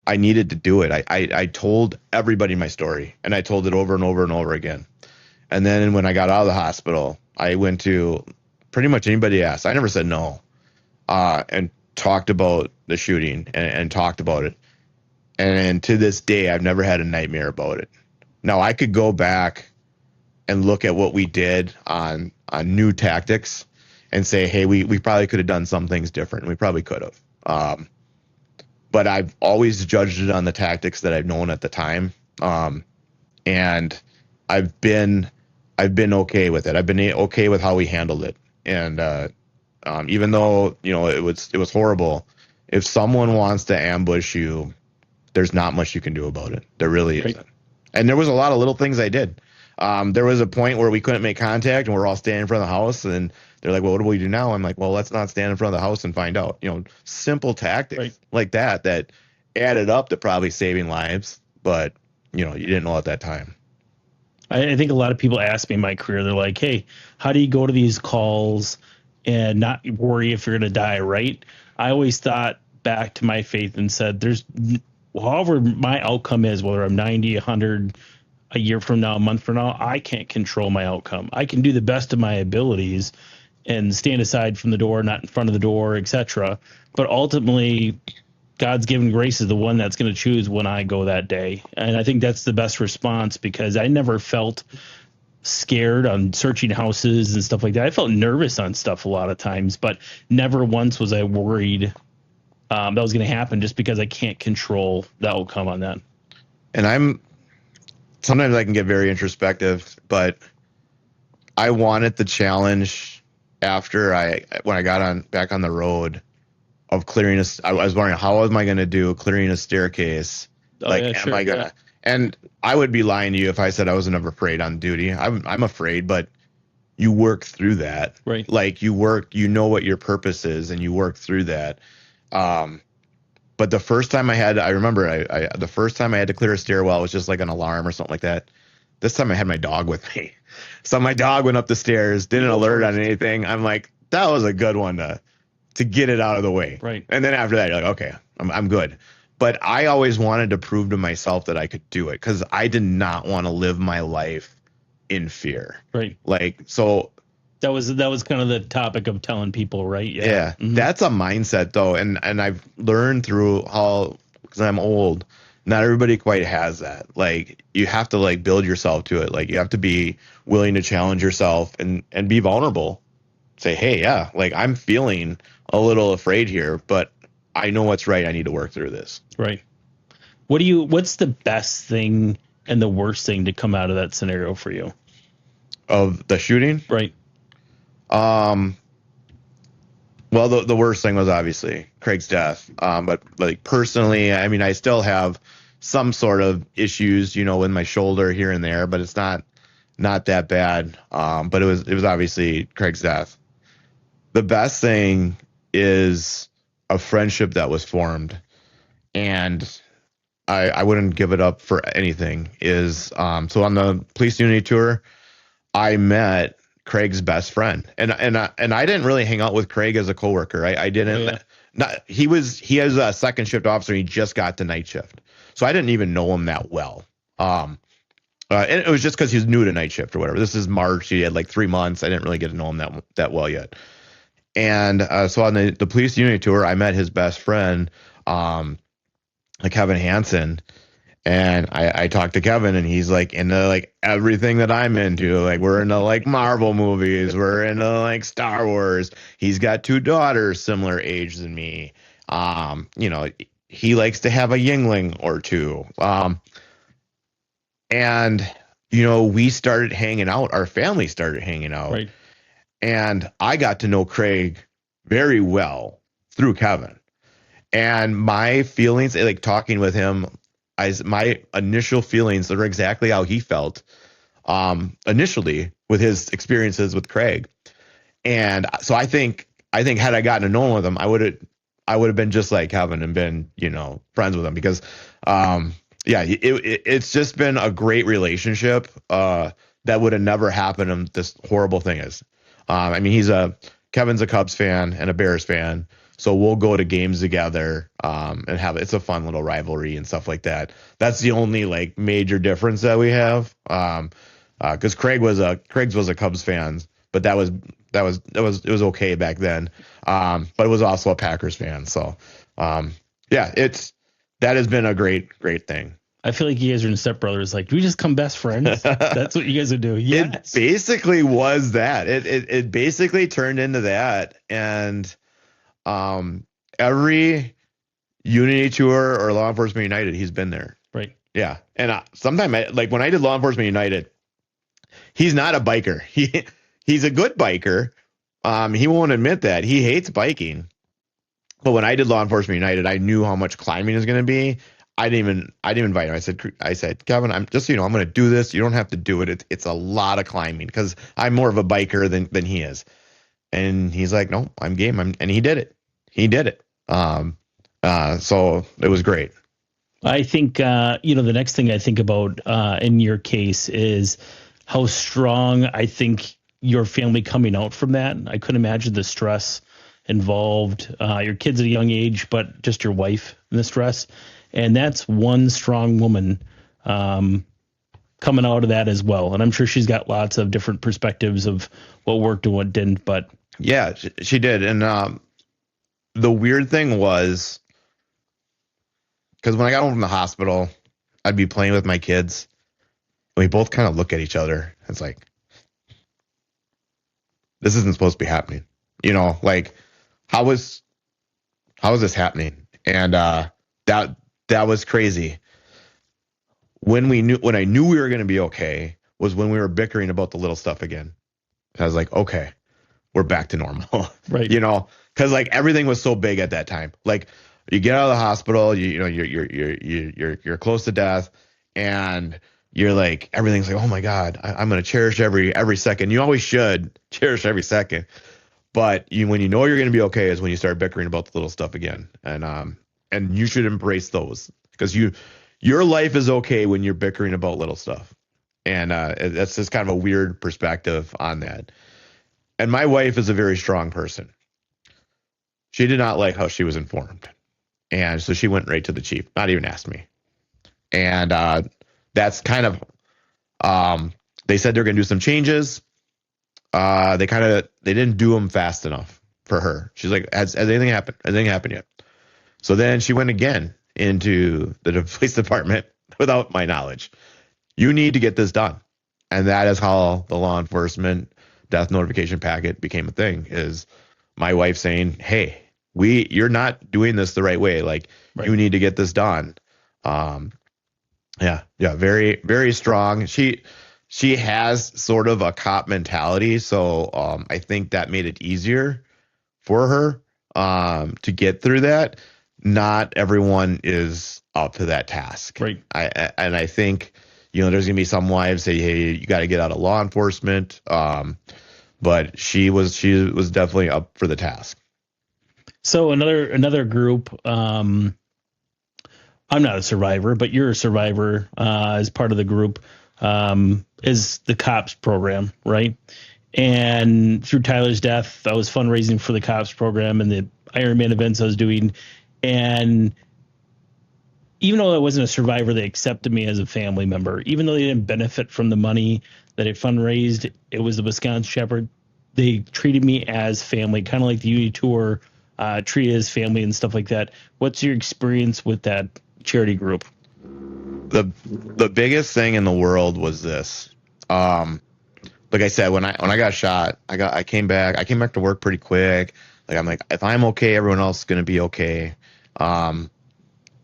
I needed to do it. I told everybody my story, and I told it over and over and over again. And then when I got out of the hospital, I went to pretty much anybody asked. I never said no, and talked about the shooting and talked about it. And to this day, I've never had a nightmare about it. Now I could go back and look at what we did on new tactics and say, hey, we probably could have done some things different. We probably could have. But I've always judged it on the tactics that I've known at the time. And I've been okay with it. I've been okay with how we handled it. And even though, it was horrible, if someone wants to ambush you, there's not much you can do about it. There really isn't. And there was a lot of little things I did. There was a point where we couldn't make contact and we're all standing in front of the house, and they're like, well, what do we do now? I'm like, well, let's not stand in front of the house and find out. Simple tactics like that added up to probably saving lives, but you didn't know at that time. I think a lot of people ask me in my career, they're like, hey, how do you go to these calls and not worry if you're going to die, right? I always thought back to my faith and said, however my outcome is, whether I'm 90, 100, a year from now, a month from now, I can't control my outcome. I can do the best of my abilities and stand aside from the door, not in front of the door, etc. But ultimately, God's given grace is the one that's going to choose when I go that day. And I think that's the best response, because I never felt scared on searching houses and stuff like that. I felt nervous on stuff a lot of times, but never once was I worried that was going to happen, just because I can't control the outcome on that. And sometimes I can get very introspective, but I wanted the challenge after when I got back on the road of clearing I was wondering, how am I going to do clearing a staircase? Am I going to, and I would be lying to you if I said I wasn't ever afraid on duty. I'm afraid, but you work through that. Right. Like you know what your purpose is, and you work through that. But the first time I remember the first time I had to clear a stairwell, it was just like an alarm or something like that. This time I had my dog with me. So my dog went up the stairs, didn't alert on anything. I'm like, that was a good one to get it out of the way. Right. And then after that, you're like, okay, I'm good. But I always wanted to prove to myself that I could do it, because I did not want to live my life in fear. Right. Like, so that was kind of the topic of telling people, right? Yeah. Mm-hmm. That's a mindset though. And I've learned through because I'm old, not everybody quite has that. Like, you have to like build yourself to it. Like, you have to be willing to challenge yourself and be vulnerable. Say, hey, yeah, like I'm feeling a little afraid here, but I know what's right. I need to work through this. Right. What's the best thing and the worst thing to come out of that scenario for you? Of the shooting? Right. Well, the worst thing was obviously Craig's death. But like personally, I mean, I still have some sort of issues, with my shoulder here and there, but it's not that bad. But it was obviously Craig's death. The best thing is a friendship that was formed, and I wouldn't give it up for anything. So on the police unity tour, I met Craig's best friend, and I didn't really hang out with Craig as a coworker. I didn't. He has a second shift officer. He just got to night shift, so I didn't even know him that well. And it was just because he was new to night shift or whatever. This is March. He had like 3 months. I didn't really get to know him that well yet. And so on the police unity tour, I met his best friend, Kevin Hansen. And I talked to Kevin, and he's like into like everything that I'm into. Like, we're into like Marvel movies, we're into like Star Wars. He's got 2 daughters similar age than me. He likes to have a Yingling or 2. And we started hanging out. Our family started hanging out. Right. And I got to know Craig very well through Kevin. And my feelings, like talking with him, my initial feelings are exactly how he felt initially with his experiences with Craig. And so I think had I gotten to know with him, I would have been just like Kevin and been, friends with him, because it's just been a great relationship that would have never happened if this horrible thing is. Kevin's a Cubs fan and a Bears fan. So we'll go to games together, and it's a fun little rivalry and stuff like that. That's the only like major difference that we have. Because Craig's was a Cubs fan, but it was okay back then. But it was also a Packers fan. So, yeah, that has been a great thing. I feel like you guys are in Step Brothers. Like, do we just come best friends? That's what you guys are doing. Yes. It basically was that. It basically turned into that. And every Unity Tour or Law Enforcement United, he's been there. Right. Yeah. And sometimes, like when I did Law Enforcement United, he's not a biker. He's a good biker. He won't admit that. He hates biking. But when I did Law Enforcement United, I knew how much climbing is going to be. I didn't even invite him. I said, Kevin, I'm just, I'm going to do this. You don't have to do it. It's a lot of climbing because I'm more of a biker than he is. And he's like, no, I'm game. And he did it. So it was great. I think, the next thing I think about in your case is how strong I think your family coming out from that. I couldn't imagine the stress involved, your kids at a young age, but just your wife and the stress. And that's one strong woman coming out of that as well. And I'm sure she's got lots of different perspectives of what worked and what didn't. But yeah, she did. And the weird thing was, because when I got home from the hospital, I'd be playing with my kids. And we both kind of look at each other. It's like, this isn't supposed to be happening. Like, how is this happening? And that was crazy. When I knew we were going to be okay was when we were bickering about the little stuff again. I was like, okay, we're back to normal. Right. Because like everything was so big at that time. Like you get out of the hospital, you're close to death, and you're like, everything's like, oh my God, I'm going to cherish every second. You always should cherish every second. But when you know you're going to be okay is when you start bickering about the little stuff again. And you should embrace those because your life is okay when you're bickering about little stuff. And that's just kind of a weird perspective on that. And my wife is a very strong person. She did not like how she was informed. And so she went right to the chief, not even asked me. And that's kind of, they said they're going to do some changes. They didn't do them fast enough for her. She's like, has anything happened? Has anything happened yet? So then she went again into the police department without my knowledge. You need to get this done. And that is how the law enforcement death notification packet became a thing, is my wife saying, hey, you're not doing this the right way. Like, right. You need to get this done. Yeah, very, very strong. She has sort of a cop mentality. So I think that made it easier for her to get through that. Not everyone is up to that task. Right. I think, there's going to be some wives say, hey, you got to get out of law enforcement. But she was definitely up for the task. So another group, I'm not a survivor, but you're a survivor as part of the group, is the C.O.P.S program, right? And through Tyler's death, I was fundraising for the C.O.P.S program and the Ironman events I was doing. And even though I wasn't a survivor, they accepted me as a family member. Even though they didn't benefit from the money that I fundraised, it was the Wisconsin Shepherd. They treated me as family, kind of like the Unity Tour treated as family and stuff like that. What's your experience with that charity group? The biggest thing in the world was this. Like I said, when I got shot, I came back to work pretty quick. Like, I'm like, if I'm okay, everyone else is going to be okay. And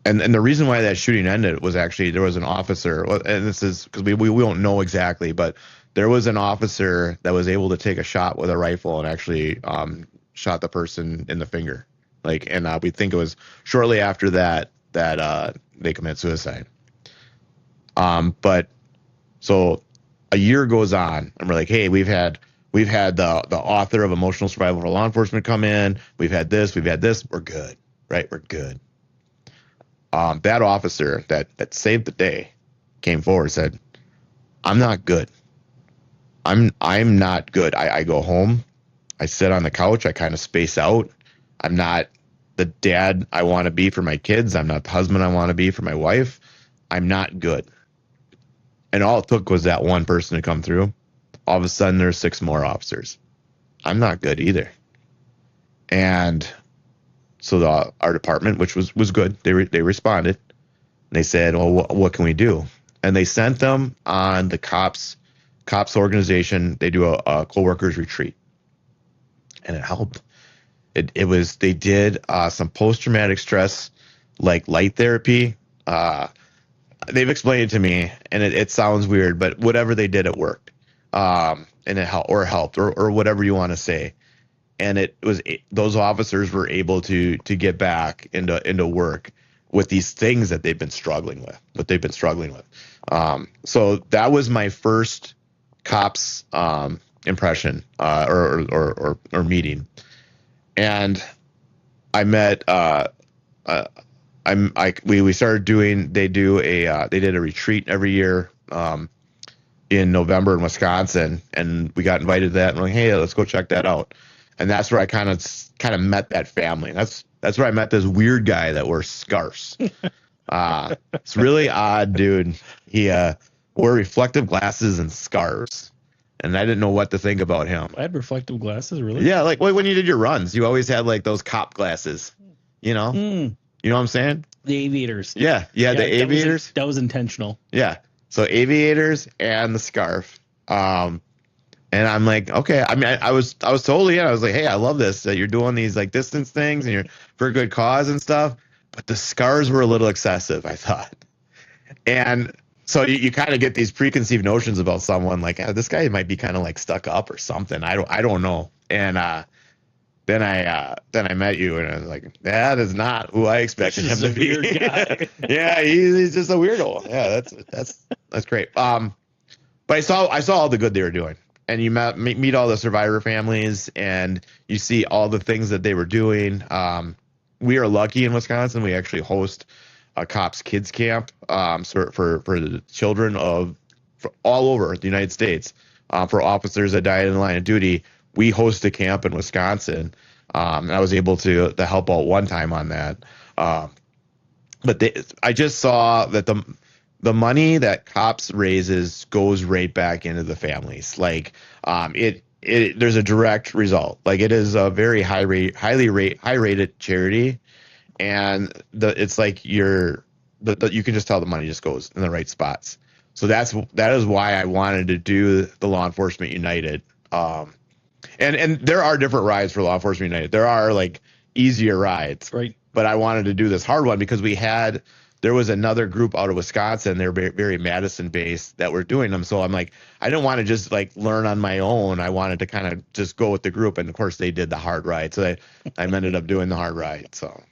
the reason why that shooting ended was actually there was an officer, and this is because we don't know exactly, but there was an officer that was able to take a shot with a rifle and actually shot the person in the finger. Like, and we think it was shortly after that they committed suicide. But so a year goes on, and we're like, hey, we've had the author of Emotional Survival for Law Enforcement come in. We've had this. We're good, right? We're good. That officer that saved the day came forward and said, I'm not good. I'm not good. I go home. I sit on the couch. I kind of space out. I'm not the dad I want to be for my kids. I'm not the husband I want to be for my wife. I'm not good. And all it took was that one person to come through. All of a sudden, there's 6 more officers. I'm not good either. And so our department, which was good, they responded. They said, well, what can we do? And they sent them on the COPS organization. They do a co-workers retreat. And it helped. They did some post-traumatic stress, like light therapy. They've explained it to me, and it sounds weird, but whatever they did, it worked. And it helped, or whatever you want to say. And it was those officers were able to get back into work with these things that they've been struggling with. So that was my first COPS impression or meeting, and I met. We started doing. They did a retreat every year in November in Wisconsin, and we got invited to that. And we're like, hey, let's go check that out. And that's where I kind of met that family. That's where I met this weird guy that wears scarves. It's really odd, dude. He wore reflective glasses and scarves, and I didn't know what to think about him. I had reflective glasses, really? Yeah, like when you did your runs, you always had like those cop glasses. You know, you know what I'm saying? The aviators. Yeah, the aviators. That was intentional. Yeah, so aviators and the scarf. And I'm like, okay. I mean, I was totally in. I was like, hey, I love this that you're doing these like distance things and you're for a good cause and stuff. But the scars were a little excessive, I thought. And so you kind of get these preconceived notions about someone like this guy might be kind of like stuck up or something. I don't know. And then I met you and I was like, that is not who I expected him to be. Weird guy. Yeah, he's just a weirdo. Yeah, that's great. But I saw all the good they were doing. And you meet all the survivor families, and you see all the things that they were doing. We are lucky in Wisconsin. We actually host a COPS kids camp for the children all over the United States. For officers that died in the line of duty, we host a camp in Wisconsin. And I was able to help out one time on that. But I just saw that the money that COPS raises goes right back into the families. Like, there's a direct result. Like, it is a very high rated charity, and it's like you can just tell the money just goes in the right spots. So that is why I wanted to do the Law Enforcement United. And there are different rides for Law Enforcement United. There are like easier rides, right? But I wanted to do this hard one because there was another group out of Wisconsin. They're very Madison based that were doing them. So I'm like, I didn't want to just like learn on my own. I wanted to kind of just go with the group. And of course they did the hard ride. So I ended up doing the hard ride. So,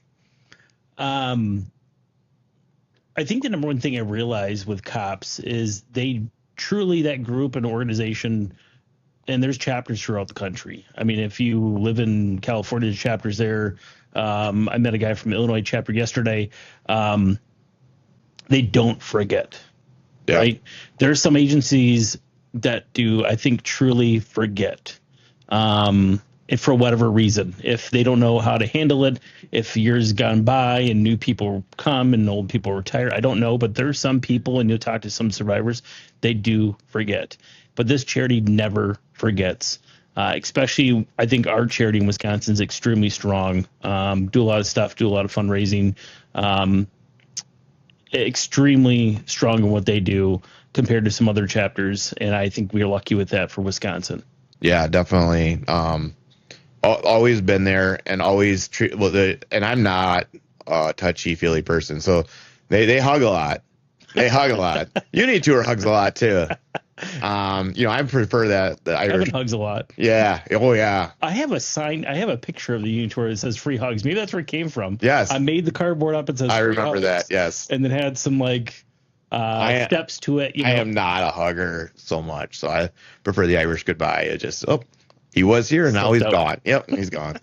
I think the number one thing I realized with COPS is they truly, that group and organization, and there's chapters throughout the country. I mean, if you live in California, there's chapters there. I met a guy from the Illinois chapter yesterday. They don't forget, right? There's some agencies that do, I think, truly forget, if for whatever reason, if they don't know how to handle it, if years gone by and new people come and old people retire, I don't know, but there's some people, and you'll talk to some survivors, they do forget. But this charity never forgets. Especially, I think our charity in Wisconsin is extremely strong. Do a lot of stuff, do a lot of fundraising. Extremely strong in what they do compared to some other chapters, and I think we are lucky with that for Wisconsin. Yeah, definitely. Always been there and always treat and I'm not a touchy feely person, so they hug a lot. They hug a lot. Uni tour hugs a lot too. I prefer that the Irish Evan hugs a lot. Yeah. Oh yeah. I have a picture of the Uni tour that says free hugs. Maybe that's where it came from. Yes. I made the cardboard up and says I free remember hugs, that. Yes. and then had some steps to it. I am not a hugger so much, so I prefer the Irish goodbye. It just he was here and now he's gone. Yep, he's gone.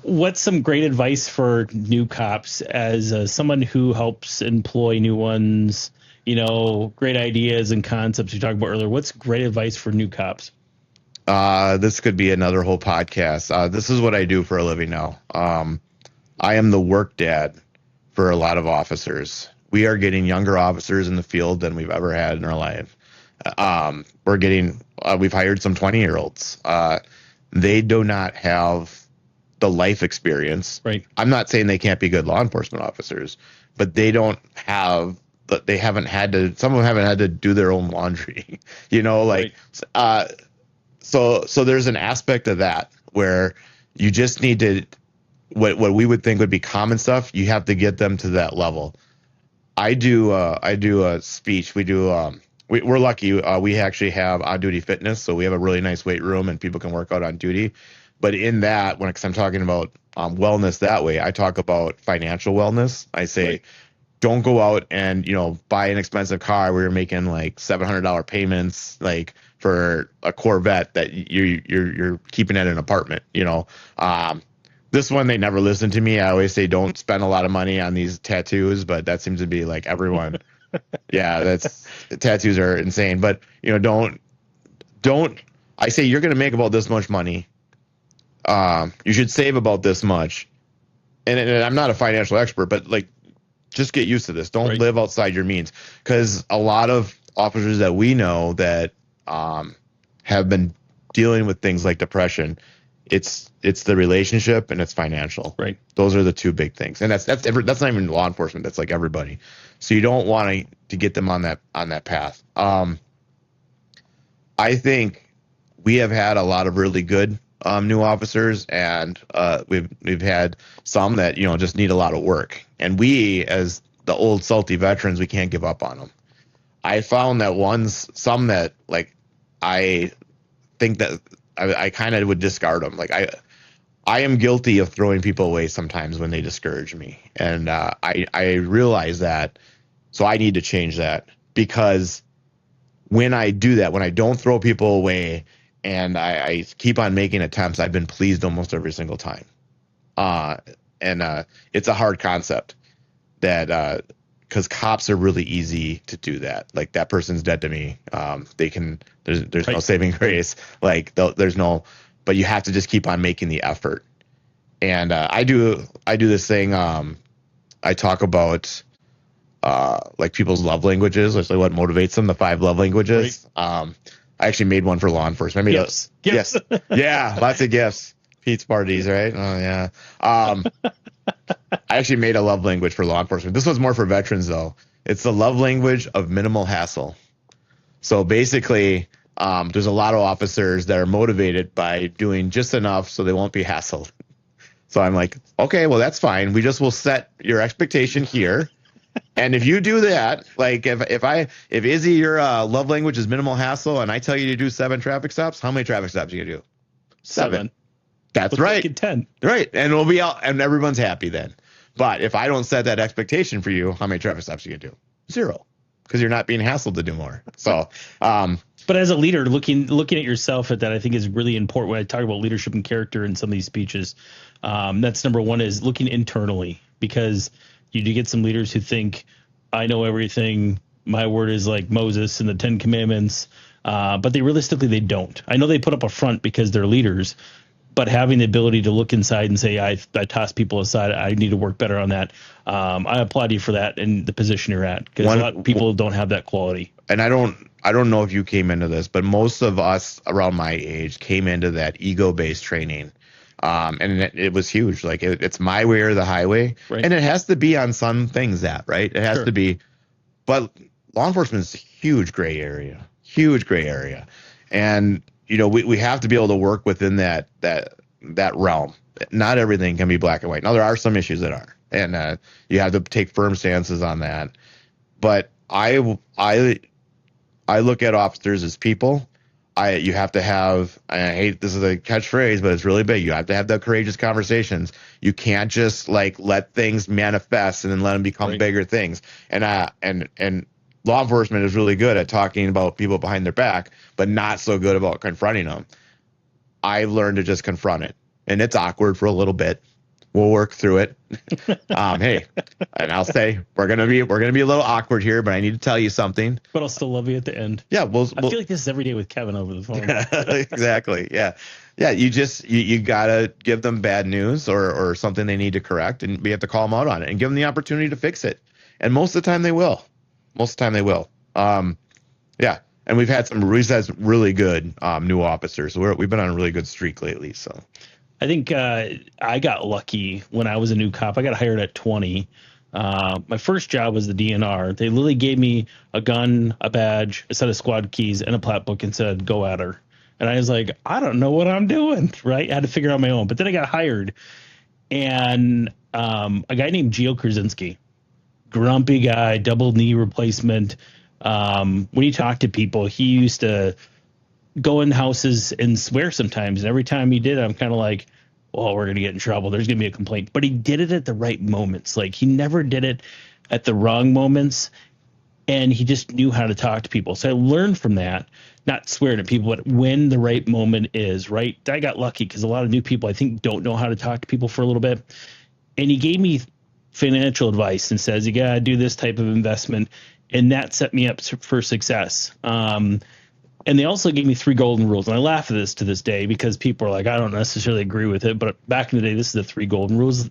What's some great advice for new cops as someone who helps employ new ones? Great ideas and concepts we talked about earlier. What's great advice for new cops? This could be another whole podcast. This is what I do for a living now. I am the work dad for a lot of officers. We are getting younger officers in the field than we've ever had in our life. We've hired some 20-year-olds. They do not have the life experience. Right. I'm not saying they can't be good law enforcement officers, but they haven't had to, some of them haven't had to do their own laundry, Right. so there's an aspect of that where you just need to, what we would think would be common stuff, you have to get them to that level. I do a speech. We're lucky. We actually have on duty fitness, so we have a really nice weight room and people can work out on duty. But in that, because I'm talking about wellness that way, I talk about financial wellness. I say, Right. don't go out and buy an expensive car where you're making like $700 payments, like for a Corvette that you're keeping at an apartment. This one, they never listen to me. I always say don't spend a lot of money on these tattoos, but that seems to be like everyone. Yeah, tattoos are insane. But don't. I say you're going to make about this much money. You should save about this much. And I'm not a financial expert, but like, just get used to this. Don't Right. live outside your means, because a lot of officers that we know that have been dealing with things like depression, it's the relationship and it's financial. Right. Those are the two big things, and that's not even law enforcement. That's like everybody. So you don't want to get them on that path. I think we have had a lot of really good new officers, and we've had some that just need a lot of work. And we, as the old salty veterans, we can't give up on them. I found that some that like I think that I kind of would discard them. Like I am guilty of throwing people away sometimes when they discourage me, and I realize that, so I need to change that, because when I do that, when I don't throw people away and I keep on making attempts, I've been pleased almost every single time. And it's a hard concept that, because cops are really easy to do that. Like, that person's dead to me. There's no Right. saving grace. Like, there's no, but you have to just keep on making the effort. And I do this thing. I talk about like people's love languages, like what motivates them, the 5 love languages. Right. I actually made one for law enforcement. Gifts. Yes. Yeah, lots of gifts. Pete's parties, right? Oh yeah. I actually made a love language for law enforcement. This was more for veterans though. It's the love language of minimal hassle. So basically, there's a lot of officers that are motivated by doing just enough so they won't be hassled. So I'm like, okay, well, that's fine. We just will set your expectation here. And if you do that, like if Izzy, your love language is minimal hassle, and I tell you to do 7 traffic stops, how many traffic stops are you gonna do? 7. That's Let's right. make it 10. Right. And we'll be out and everyone's happy then. But if I don't set that expectation for you, how many traffic stops are you gonna do? 0. Because you're not being hassled to do more. So But as a leader, looking at yourself at that, I think is really important. When I talk about leadership and character in some of these speeches, that's number one, is looking internally, because you do get some leaders who think, I know everything. My word is like Moses and the 10 Commandments. But they don't. I know they put up a front because they're leaders, but having the ability to look inside and say, I toss people aside, I need to work better on that. I applaud you for that in the position you're at, because a lot of people don't have that quality. And I don't know if you came into this, but most of us around my age came into that ego-based training. And it was huge. Like it's my way or the highway. Right. And it has to be on some things right? It has Sure. to be, but law enforcement is a huge gray area. And, we have to be able to work within that realm. Not everything can be black and white. Now there are some issues that are, and you have to take firm stances on that. But I look at officers as people. You have to have, I hate, this is a catchphrase, but it's really big. You have to have the courageous conversations. You can't just like let things manifest and then let them become Right. bigger things. And law enforcement is really good at talking about people behind their back, but not so good about confronting them. I've learned to just confront it, and it's awkward for a little bit, We'll work through it. Hey, and I'll say we're gonna be a little awkward here, but I need to tell you something. But I'll still love you at the end. Yeah, I feel like this is every day with Kevin over the phone. exactly. Yeah. Yeah. You gotta give them bad news or something they need to correct, and we have to call them out on it and give them the opportunity to fix it. And most of the time they will. Yeah. And we've had really good new officers. We've been on a really good streak lately. So I think I got lucky when I was a new cop. I got hired at 20. My first job was the DNR. They literally gave me a gun, a badge, a set of squad keys, and a plat book and said, go at her. And I was like, I don't know what I'm doing, right? I had to figure out my own. But then I got hired. And a guy named Gio Krasinski, grumpy guy, double knee replacement. When you talk to people, he used to go in houses and swear sometimes. And every time he did, I'm kind of like, well, we're going to get in trouble. There's going to be a complaint. But he did it at the right moments. Like, he never did it at the wrong moments. And he just knew how to talk to people. So I learned from that, not swearing at people, but when the right moment is, right? I got lucky because a lot of new people, I think, don't know how to talk to people for a little bit. And he gave me financial advice and says, you got to do this type of investment. And that set me up for success. And they also gave me 3 golden rules. And I laugh at this to this day because people are like, I don't necessarily agree with it. But back in the day, this is the 3 golden rules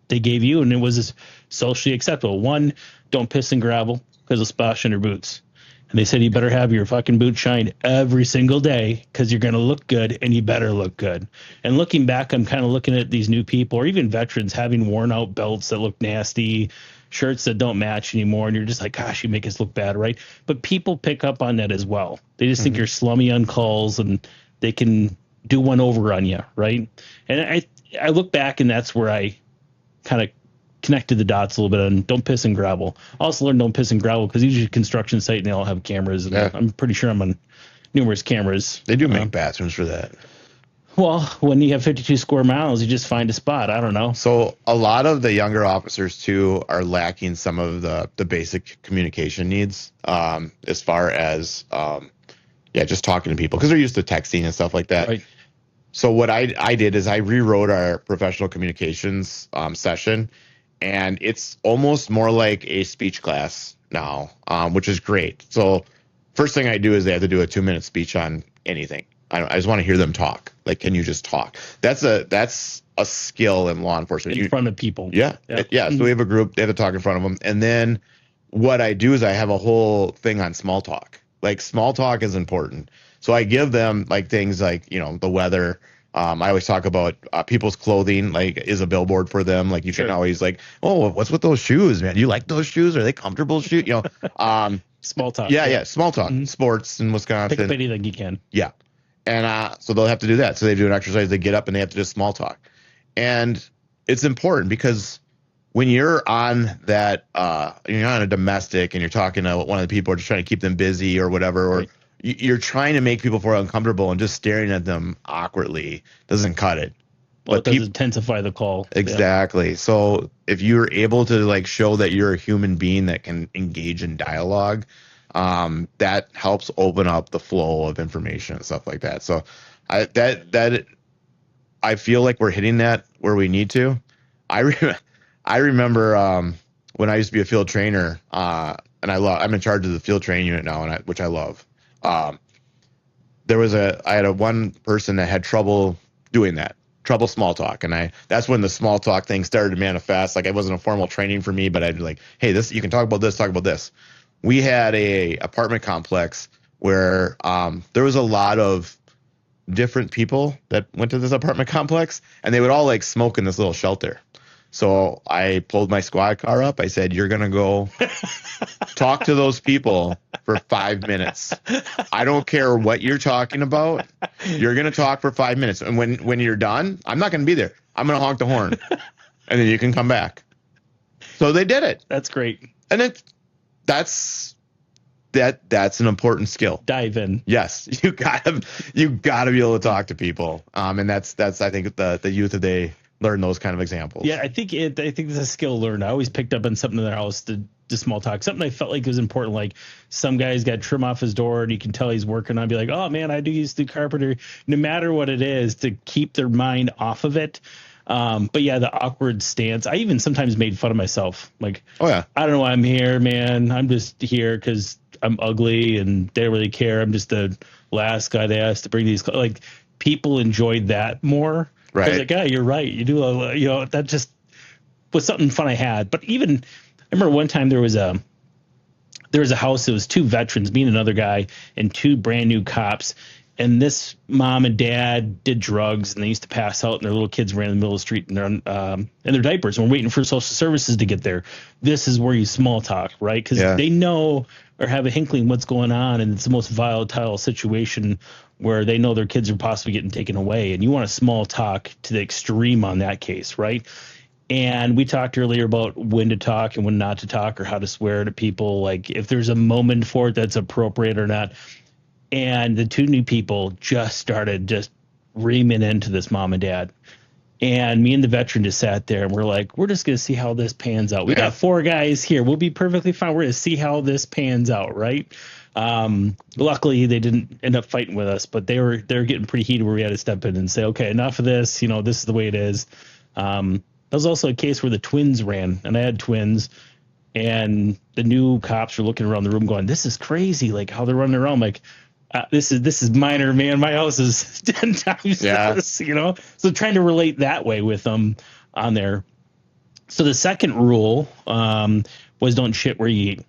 they gave you. And it was socially acceptable. 1, don't piss in gravel because it'll splash on your boots. And they said you better have your fucking boots shined every single day because you're going to look good and you better look good. And looking back, I'm kind of looking at these new people or even veterans having worn out belts that look nasty, shirts that don't match anymore. And you're just like, gosh, you make us look bad, right? But people pick up on that as well. They just think you're slummy on calls and they can do one over on you, right? And I look back and that's where I kind of connected the dots a little bit on don't piss in gravel. I also learned don't piss in gravel because usually a construction site and they all have cameras. And I'm pretty sure I'm on numerous cameras. They do make bathrooms for that. Well, when you have 52 square miles, you just find a spot. I don't know. So a lot of the younger officers too are lacking some of the basic communication needs as far as just talking to people because they're used to texting and stuff like that. Right. So what I did is I rewrote our professional communications session. And it's almost more like a speech class now, which is great. So first thing I do is they have to do a 2-minute speech on anything. I just want to hear them talk. Like, can you just talk? That's a skill in law enforcement. In front of people. Yeah. So we have a group. They have to talk in front of them. And then what I do is I have a whole thing on small talk. Like, small talk is important. So I give them like things like, the weather. I always talk about people's clothing, like, is a billboard for them. Like, you can always like, oh, what's with those shoes, man? Do you like those shoes? Are they comfortable shoes? Small talk. Yeah. Small talk. Sports in Wisconsin. Pick up anything you can. Yeah. And so they'll have to do that. So they do an exercise. They get up and they have to do small talk. And it's important because when you're on that, you're on a domestic and you're talking to one of the people or just trying to keep them busy or whatever, or you're trying to make people feel uncomfortable and just staring at them awkwardly doesn't cut it. Well, it does intensify the call. Exactly. Yeah. So if you're able to like show that you're a human being that can engage in dialogue, that helps open up the flow of information and stuff like that. So I feel like we're hitting that where we need to. I remember when I used to be a field trainer, and I'm in charge of the field training unit now, which I love. I had one person that had trouble doing that, trouble small talk. And that's when the small talk thing started to manifest. Like, it wasn't a formal training for me, but I'd be like, hey, you can talk about this. We had a apartment complex where, there was a lot of different people that went to this apartment complex and they would all like smoke in this little shelter. So I pulled my squad car up. I said, you're going to go talk to those people for 5 minutes. I don't care what you're talking about. You're going to talk for 5 minutes. And when you're done, I'm not going to be there. I'm going to honk the horn and then you can come back. So they did it. That's great. And that's an important skill. Dive in. Yes. You gotta be able to talk to people. And that's, I think the youth today learn those kind of examples. Yeah, I think it's a skill learned. I always picked up on something in their house to small talk. Something I felt like was important. Like, some guy's got trim off his door and you can tell he's working on. Be like, oh man, I do use the carpenter. No matter what it is, to keep their mind off of it. But yeah, the awkward stance. I even sometimes made fun of myself. Like, Oh yeah. I don't know why I'm here, man. I'm just here because I'm ugly and they don't really care. I'm just the last guy they asked to bring these. Like, people enjoyed that more. I was Right. like, yeah, you're right. You do, that just was something fun I had. But even, I remember one time there was a house. It was two veterans, me and another guy, and two brand new cops. And this mom and dad did drugs, and they used to pass out, and their little kids ran in the middle of the street in their diapers. And we're waiting for social services to get there. This is where you small talk, right? Because Yeah. they know or have a inkling what's going on, and it's the most volatile situation where they know their kids are possibly getting taken away, and you want to small talk to the extreme on that case, right? And we talked earlier about when to talk and when not to talk, or how to swear to people, like if there's a moment for it that's appropriate or not. And the two new people just started just reaming into this mom and dad. And me and the veteran just sat there and we're like, we're just going to see how this pans out. We got four guys here. We'll be perfectly fine. We're going to see how this pans out, right? Luckily, they didn't end up fighting with us, but they were getting pretty heated where we had to step in and say, okay, enough of this. This is the way it is. That was also a case where the twins ran, and I had twins, and the new cops were looking around the room going, this is crazy, like how they're running around. Like, this is minor, man. My house is 10 times this, So trying to relate that way with them on there. So the second rule was don't shit where you eat.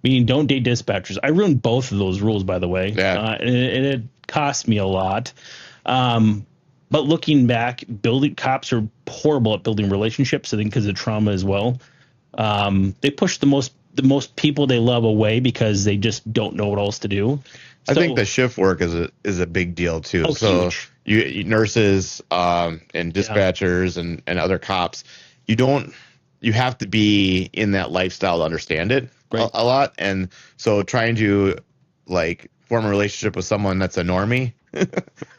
Meaning don't date dispatchers. I ruined both of those rules, by the way. Yeah. And it cost me a lot. But looking back, cops are horrible at building relationships, I think, because of trauma as well. They push the most people they love away because they just don't know what else to do. I think the shift work is a big deal too. Oh, so huge. you nurses and dispatchers and other cops, you have to be in that lifestyle to understand it a lot. And so trying to like form a relationship with someone that's a normie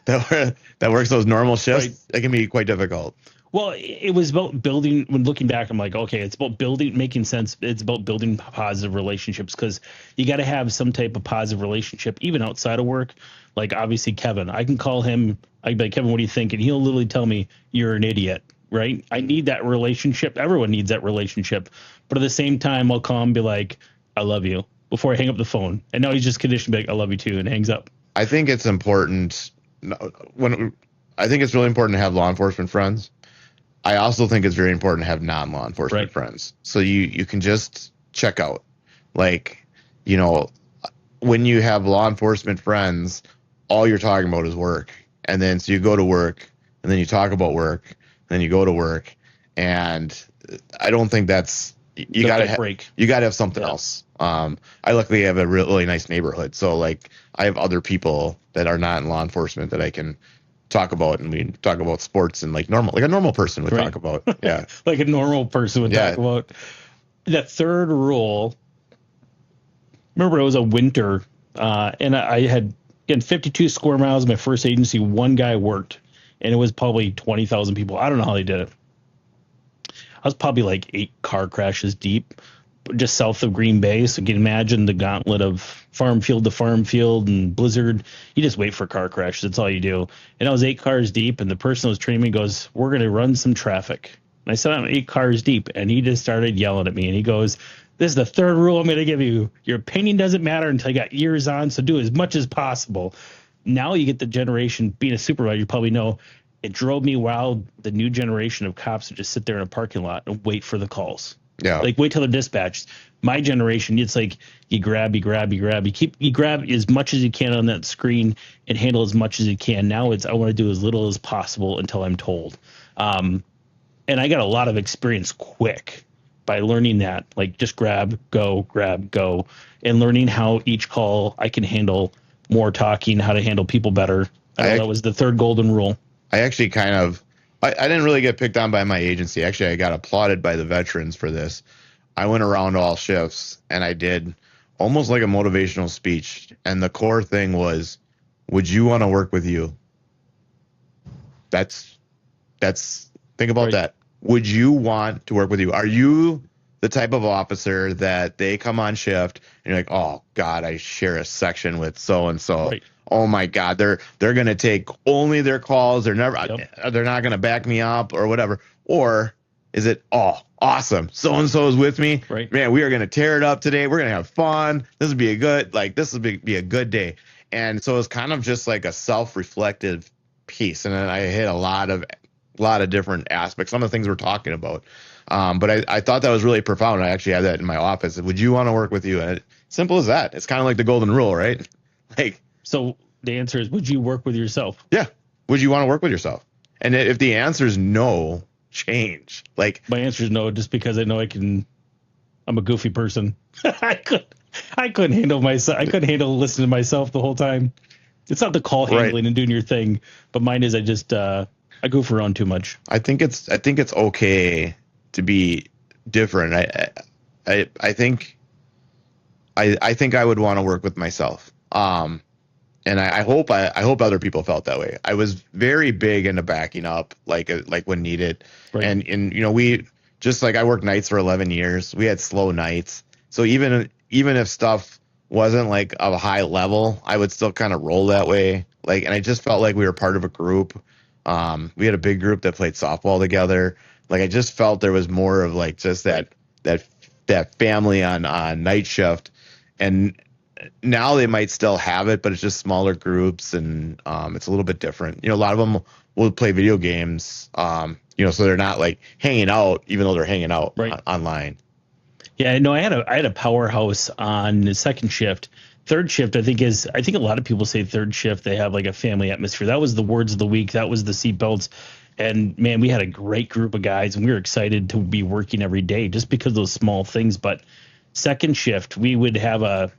that works those normal shifts, it can be quite difficult. Well, it was about building. When looking back, I'm like, okay, it's about making sense. It's about building positive relationships, because you got to have some type of positive relationship, even outside of work. Like, obviously, Kevin, I can call him. I'd be like, Kevin, what do you think? And he'll literally tell me, you're an idiot, right? I need that relationship. Everyone needs that relationship. But at the same time, I'll call him and be like, I love you, before I hang up the phone. And now he's just conditioned to be like, I love you too, and hangs up. I think it's important I think it's really important to have law enforcement friends. I also think it's very important to have non-law enforcement friends. So you can just check out. Like, when you have law enforcement friends, all you're talking about is work. And then so you go to work, and then you talk about work, and then you go to work. And I don't think that's you got to have something else. I luckily have a really nice neighborhood. So like I have other people that are not in law enforcement that I can talk about, and we talk about sports and like a normal person would talk about. Yeah. Like a normal person would talk about. The third rule, remember it was a winter, and I had 52 square miles of my first agency. One guy worked, and it was probably 20,000 people. I don't know how they did it. I was probably like 8 car crashes deep, just south of Green Bay. So you can imagine the gauntlet of farm field to farm field and blizzard. You just wait for car crashes. That's all you do. And I was 8 cars deep, and the person who was training me goes, we're going to run some traffic. And I said, I'm 8 cars deep. And he just started yelling at me. And he goes, this is the third rule I'm going to give you. Your opinion doesn't matter until you got ears on. So do as much as possible. Now you get the generation, being a supervisor, you probably know, it drove me wild. The new generation of cops would just sit there in a parking lot and wait for the calls. Yeah. Like wait till they're dispatched. My generation, it's like you grab. You grab as much as you can on that screen and handle as much as you can. Now it's I want to do as little as possible until I'm told. And I got a lot of experience quick by learning that. Like just grab, go, and learning how each call I can handle more talking, how to handle people better. That was the third golden rule. I actually I didn't really get picked on by my agency. Actually, I got applauded by the veterans for this. I went around all shifts and I did almost like a motivational speech. And the core thing was, would you want to work with you? Think about that. Would you want to work with you? Are you the type of officer that they come on shift and you're like, oh God, I share a section with so-and-so. oh my God, they're going to take only their calls. Yep. They're not going to back me up or whatever. Or is it, oh, awesome. So-and-so is with me, Right. man. We are going to tear it up today. We're going to have fun. This will be a good day. And so it's kind of just like a self-reflective piece. And then I hit a lot of different aspects, some of the things we're talking about. But I thought that was really profound. I actually had that in my office. Would you want to work with you? And simple as that. It's kind of like the golden rule, right? Like, So the answer is, would you work with yourself? yeah. Would you want to work with yourself? And if the answer is no, change. Like, My answer is no, just because I know I'm a goofy person. I couldn't handle myself. I couldn't handle listening to myself the whole time. It's not the call handling and doing your thing, but mine is I goof around too much. I think it's okay to be different. I think I would want to work with myself. And I hope other people felt that way. I was very big into backing up, like when needed. Right. And we, just like I worked nights for 11 years, we had slow nights. So even if stuff wasn't like of a high level, I would still kind of roll that way. Like, and I just felt like we were part of a group. We had a big group that played softball together. Like, I just felt there was more of like just that family on night shift. And now they might still have it, but it's just smaller groups, and it's a little bit different. A lot of them will play video games, so they're not like hanging out, even though they're hanging out online. Yeah, no, I had a powerhouse on the second shift. Third shift, I think a lot of people say third shift, they have like a family atmosphere. That was the words of the week. That was the seatbelts. And man, we had a great group of guys, and we were excited to be working every day just because of those small things. But second shift, we would have a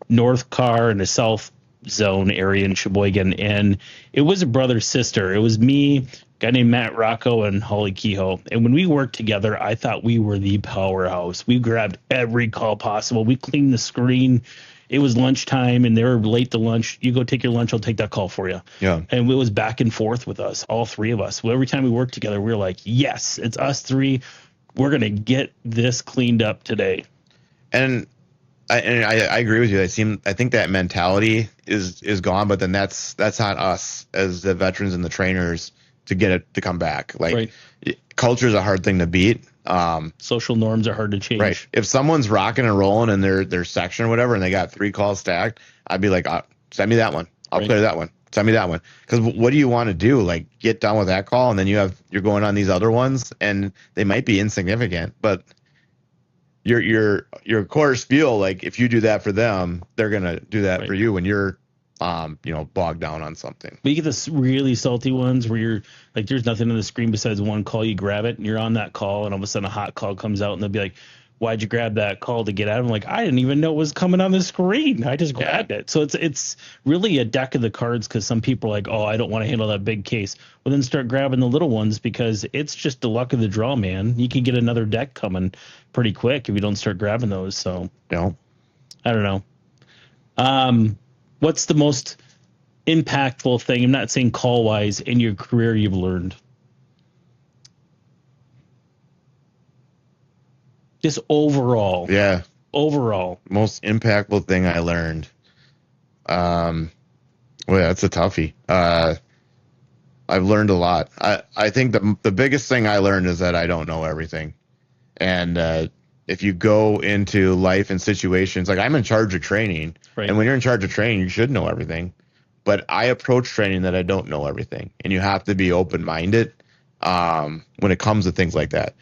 north car and a south zone area in Sheboygan, and it was a brother sister. It was me, a guy named Matt Rocco, and Holly Kehoe. And when we worked together, I thought we were the powerhouse. We grabbed every call possible. We cleaned the screen. It was lunchtime and they were late to lunch. You go take your lunch, I'll take that call for you. Yeah. And it was back and forth with us, all three of us. Well, every time we worked together, we were like, yes, it's us three. We're going to get this cleaned up today. And I agree with you. I think that mentality is gone, but then that's on us as the veterans and the trainers to get it to come back. Like, culture is a hard thing to beat. Social norms are hard to change. Right. If someone's rocking and rolling in their section or whatever, and they got 3 calls stacked, I'd be like, send me that one. I'll clear that one. Send me that one. Because what do you want to do? Like, get done with that call, and then you're going on these other ones, and they might be insignificant, but your cores feel like if you do that for them, they're gonna do that for you when you're bogged down on something. But you get the really salty ones where you're like, there's nothing on the screen besides one call. You grab it and you're on that call, and all of a sudden a hot call comes out, and they'll be like, why'd you grab that call to get out? I'm like, I didn't even know it was coming on the screen. I just grabbed it. So it's really a deck of the cards, because some people are like, oh, I don't want to handle that big case. Well, then start grabbing the little ones, because it's just the luck of the draw, man. You can get another deck coming pretty quick if you don't start grabbing those. So I don't know. What's the most impactful thing, I'm not saying call wise, in your career you've learned? Just overall. Yeah. Overall. Most impactful thing I learned. Well, that's a toughie. I've learned a lot. I think the biggest thing I learned is that I don't know everything. And if you go into life and situations, like I'm in charge of training, and when you're in charge of training, you should know everything. But I approach training that I don't know everything, and you have to be open-minded when it comes to things like that.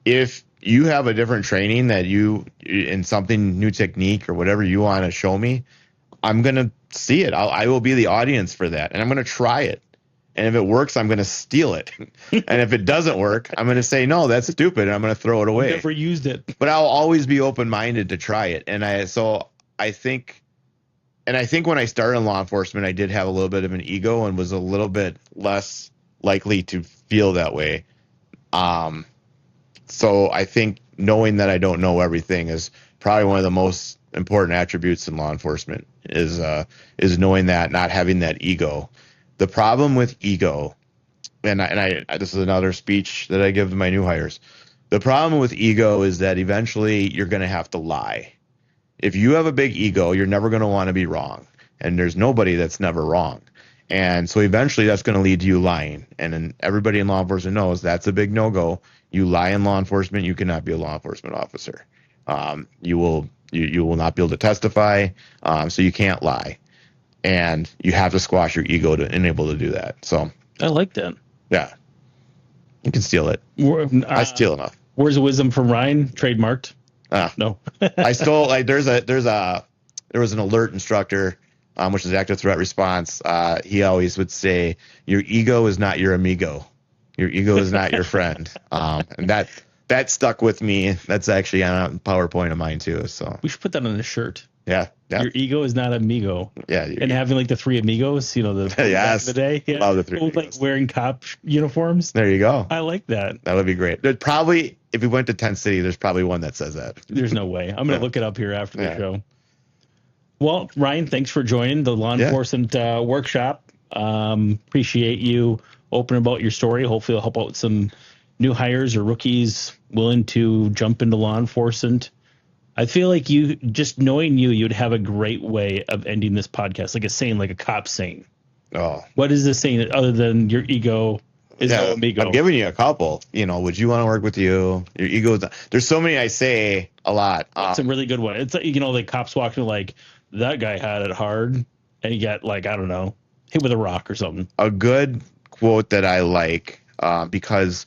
If you have a different training that in something, new technique or whatever you want to show me, I'm going to see it. I will be the audience for that, and I'm going to try it. And if it works, I'm going to steal it. And if it doesn't work, I'm going to say, no, that's stupid, and I'm going to throw it away. I've never used it. But I'll always be open-minded to try it. And I think when I started in law enforcement, I did have a little bit of an ego and was a little bit less likely to feel that way. So I think knowing that I don't know everything is probably one of the most important attributes in law enforcement, is knowing that, not having that ego. The problem with ego, and I this is another speech that I give to my new hires. The problem with ego is that eventually you're going to have to lie. If you have a big ego, you're never going to want to be wrong. and there's nobody that's never wrong. And so eventually that's going to lead to you lying. And then everybody in law enforcement knows that's a big no-go. You lie in law enforcement, you cannot be a law enforcement officer. You will not be able to testify, so you can't lie. And you have to squash your ego to enable to do that. So I like that. yeah, you can steal it. I steal enough. Words of wisdom from Ryan, trademarked. No, I stole like there was an alert instructor, which is active threat response. He always would say, "Your ego is not your amigo. Your ego is not your friend." And that stuck with me. That's actually on a PowerPoint of mine too. So we should put that on a shirt. Yeah. Your ego is not amigo. Yeah. And having like the three amigos, the yes, back of the day. Yeah. Love the three amigos. Like wearing cop uniforms. There you go. I like that. That would be great. There's probably, if we went to Tent City, there's probably one that says that. There's no way. I'm going to look it up here after the show. Well, Ryan, thanks for joining the law enforcement workshop. Appreciate you opening about your story. Hopefully it'll help out some new hires or rookies willing to jump into law enforcement. I feel like you, just knowing you'd have a great way of ending this podcast, like a saying, like a cop saying. Oh, what is the saying other than your ego is no amigo? I'm giving you a couple. Would you want to work with you? Your ego is. There's so many I say a lot. It's a really good one. It's like cops walking like that guy had it hard, and he got like I don't know, hit with a rock or something. A good quote that I like because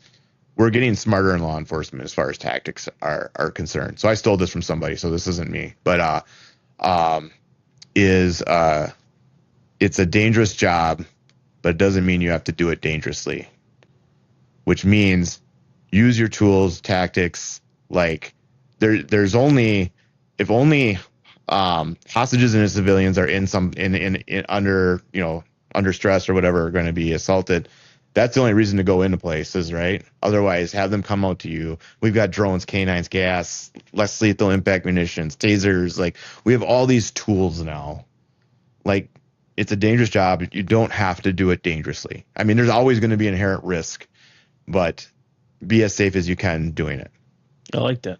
we're getting smarter in law enforcement as far as tactics are concerned. So I stole this from somebody, so this isn't me. But it's a dangerous job, but it doesn't mean you have to do it dangerously. Which means use your tools, tactics. Like there's only hostages and civilians are in under stress or whatever are going to be assaulted. That's the only reason to go into places, right? Otherwise, have them come out to you. We've got drones, canines, gas, less lethal impact munitions, tasers. Like, we have all these tools now. Like, it's a dangerous job. You don't have to do it dangerously. I mean, there's always going to be inherent risk, but be as safe as you can doing it. I like that.